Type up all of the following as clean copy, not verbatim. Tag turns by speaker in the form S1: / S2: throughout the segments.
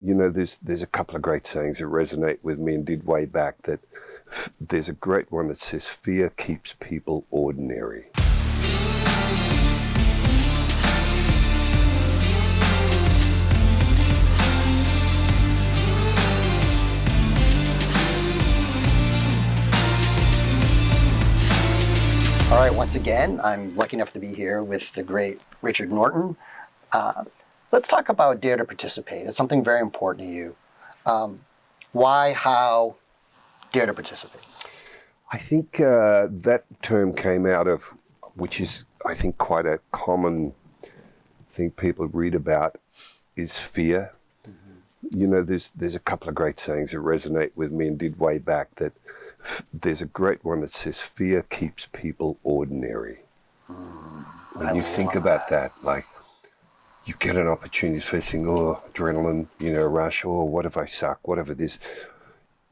S1: You know, there's a couple of great sayings that resonate with me and did way back. That there's a great one that says, "Fear keeps people ordinary."
S2: All right, once again, I'm lucky enough to be here with the great Richard Norton. Let's talk about dare to participate. It's something very important to you. Why, how, dare to participate?
S1: I think that term came out of, which is, I think, quite a common thing people read about, is fear. You know, there's a couple of great sayings that resonate with me and did way back. That there's a great one that says, "Fear keeps people ordinary." When you think about that, like, you get an opportunity, first thing, oh, adrenaline, rush, oh, what if I suck, whatever it is.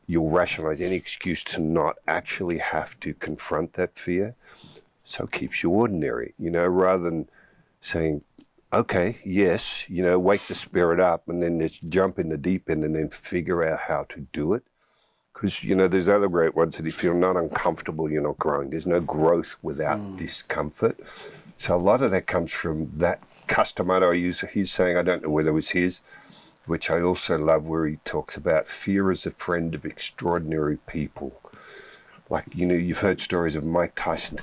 S1: You'll rationalize any excuse to not actually have to confront that fear. So it keeps you ordinary, rather than saying, okay, yes, wake the spirit up and then let's jump in the deep end and then figure out how to do it. Because, there's other great ones that if you're not uncomfortable, you're not growing. There's no growth without discomfort. So a lot of that comes from that customer I use. He's saying, I don't know whether it was his, which I also love, where he talks about fear is a friend of extraordinary people. Like, you've heard stories of Mike Tyson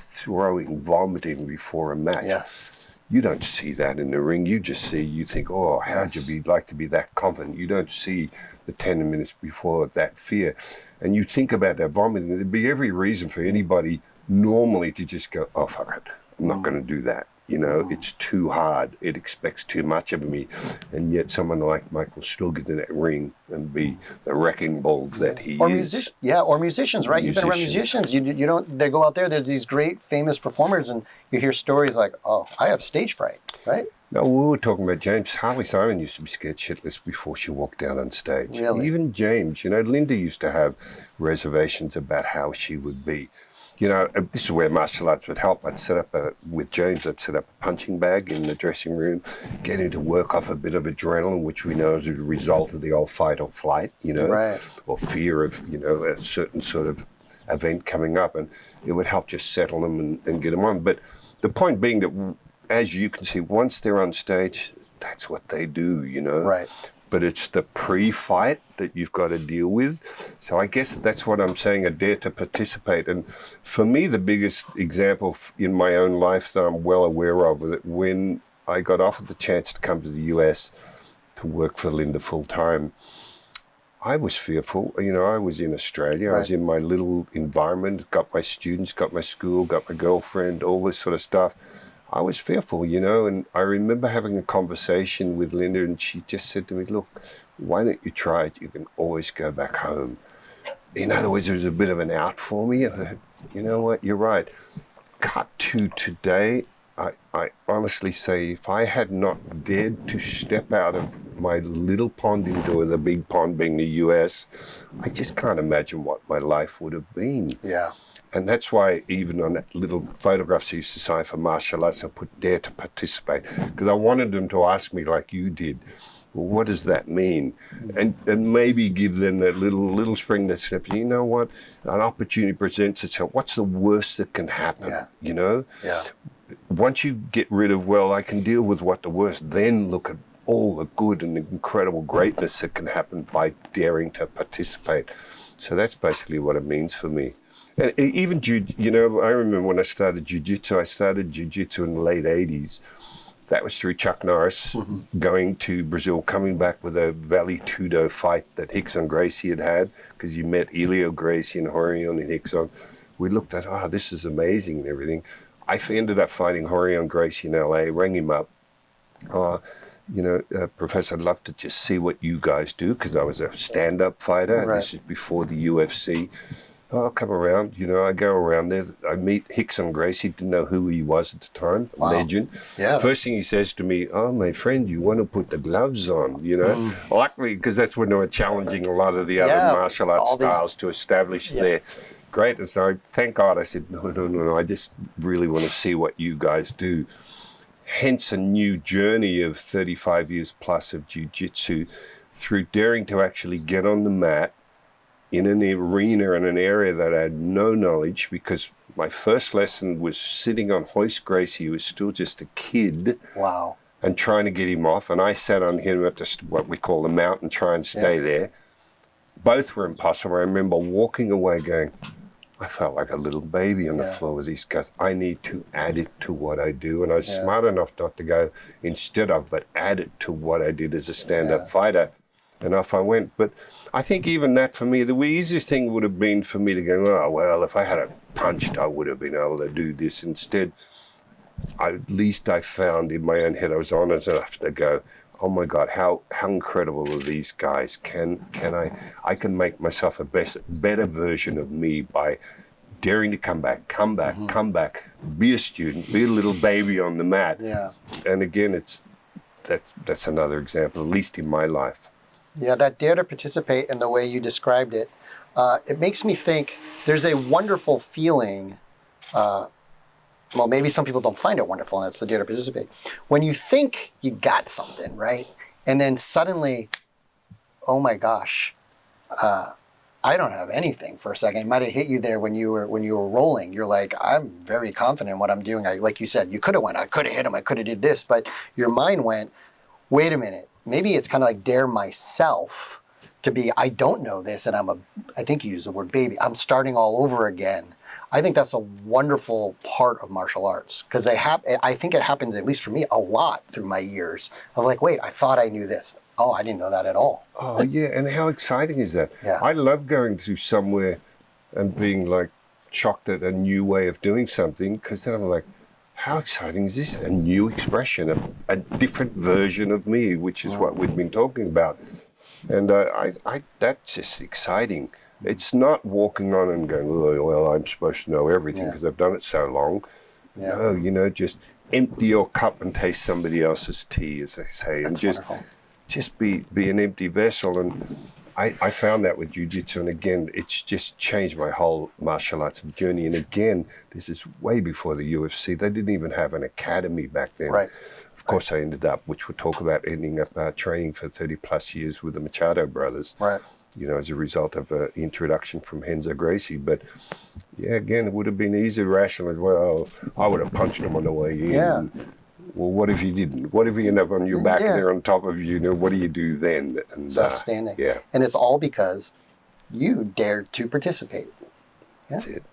S1: vomiting before a match.
S2: Yes.
S1: You don't see that in the ring. You think, oh, how'd you like to be that confident? You don't see the 10 minutes before that fear. And you think about that vomiting, there'd be every reason for anybody normally to just go, oh, fuck it, I'm not going to do that. It's too hard. It expects too much of me. And yet someone like Mike will still get in that ring and be the wrecking balls that he is.
S2: Or musicians, right? You've been around musicians. You don't, they go out there, they're these great famous performers, and you hear stories like, oh, I have stage fright, right?
S1: No, we were talking about James. Harley Simon used to be scared shitless before she walked down on stage.
S2: Really?
S1: Even James, Linda used to have reservations about how she would be. This is where martial arts would help. With James, I'd set up a punching bag in the dressing room, get him to work off a bit of adrenaline, which we know is a result of the old fight or flight,
S2: right,
S1: or fear of, a certain sort of event coming up. And it would help just settle them and get them on. But the point being that, as you can see, once they're on stage, that's what they do,
S2: Right.
S1: But it's the pre-fight that you've got to deal with. So I guess that's what I'm saying, a dare to participate. And for me, the biggest example in my own life that I'm well aware of, that when I got offered the chance to come to the US to work for Linda full-time, I was fearful. I was in Australia. Right. I was in my little environment, got my students, got my school, got my girlfriend, all this sort of stuff. I was fearful, and I remember having a conversation with Linda, and she just said to me, look, why don't you try it? You can always go back home. In other words, there was a bit of an out for me. I thought, you know what, you're right. Cut to today, I honestly say, if I had not dared to step out of my little pond into the big pond being the US, I just can't imagine what my life would have been.
S2: Yeah.
S1: And that's why even on that little photographs I used to sign for martial arts, I put dare to participate, because I wanted them to ask me like you did, well, what does that mean? And maybe give them that little spring that step, you know what, an opportunity presents itself. What's the worst that can happen,
S2: Yeah.
S1: Once you get rid of, well, I can deal with what the worst, then look at all the good and the incredible greatness that can happen by daring to participate. So that's basically what it means for me. And even, I remember when I started Jiu-Jitsu in the late 80s. That was through Chuck Norris going to Brazil, coming back with a Vale Tudo fight that Rickson Gracie had, because you met Elio Gracie and Horion and Rickson. We looked at, this is amazing and everything. I ended up fighting Horion Gracie in LA, rang him up. Professor, I'd love to just see what you guys do, because I was a stand-up fighter.
S2: Right.
S1: This is before the UFC. I'll come around, I go around there. I meet Rickson Gracie, didn't know who he was at the time,
S2: wow.
S1: Legend.
S2: Yeah.
S1: First thing he says to me, oh, my friend, you want to put the gloves on, Luckily, because that's when they were challenging a lot of the other martial arts styles to establish their greatness. And thank God I said, no, I just really want to see what you guys do. Hence a new journey of 35 years plus of jiu-jitsu through daring to actually get on the mat in an arena in an area that I had no knowledge, because my first lesson was sitting on Hoist Gracie, who was still just a kid.
S2: Wow.
S1: And trying to get him off. And I sat on him at what we call the mountain, try and stay there. Both were impossible. I remember walking away going, I felt like a little baby on the floor with these guys. I need to add it to what I do. And I was smart enough not to go instead of, but add it to what I did as a stand-up fighter. And off I went. But I think even that for me, the easiest thing would have been for me to go, oh, well, if I had punched, I would have been able to do this. Instead, at least I found in my own head, I was honest enough to go, oh my God, how incredible are these guys? I can make myself a better version of me by daring to come back, be a student, be a little baby on the mat.
S2: Yeah.
S1: And again, that's another example, at least in my life.
S2: Yeah, that dare to participate in the way you described it, it makes me think there's a wonderful feeling. Well, maybe some people don't find it wonderful, and it's the dare to participate. When you think you got something, right? And then suddenly, oh my gosh, I don't have anything for a second. It might have hit you there when you were rolling. You're like, I'm very confident in what I'm doing. Like you said, you could have went, I could have hit him, I could have did this, but your mind went, wait a minute. Maybe it's kind of like dare myself to be, I don't know this, and I think you used the word baby. I'm starting all over again. I think that's a wonderful part of martial arts, because I think it happens, at least for me, a lot through my years of like, wait, I thought I knew this. Oh, I didn't know that at all.
S1: Oh, yeah, and how exciting is that?
S2: Yeah.
S1: I love going to somewhere and being like shocked at a new way of doing something, because then I'm like, how exciting is this? A new expression, a different version of me, which is what we've been talking about. And that's just exciting. It's not walking on and going, oh, well, I'm supposed to know everything because I've done it so long. Yeah. No, just empty your cup and taste somebody else's tea, as they say.
S2: That's
S1: and just be an empty vessel. And I found that with Jiu-Jitsu. And again, it's just changed my whole martial arts journey. And again, this is way before the UFC. They didn't even have an academy back then.
S2: Right.
S1: Of course, I ended up, which we'll talk about, ending up training for 30 plus years with the Machado brothers.
S2: Right.
S1: As a result of an introduction from Renzo Gracie. But yeah, again, it would have been easy to rationalize, well, I would have punched him on the way in.
S2: Yeah.
S1: Well, what if you didn't? What if you end up on your back and they're on top of you? What do you do then? And,
S2: it's outstanding.
S1: Yeah.
S2: And it's all because you dared to participate. Yeah?
S1: That's it.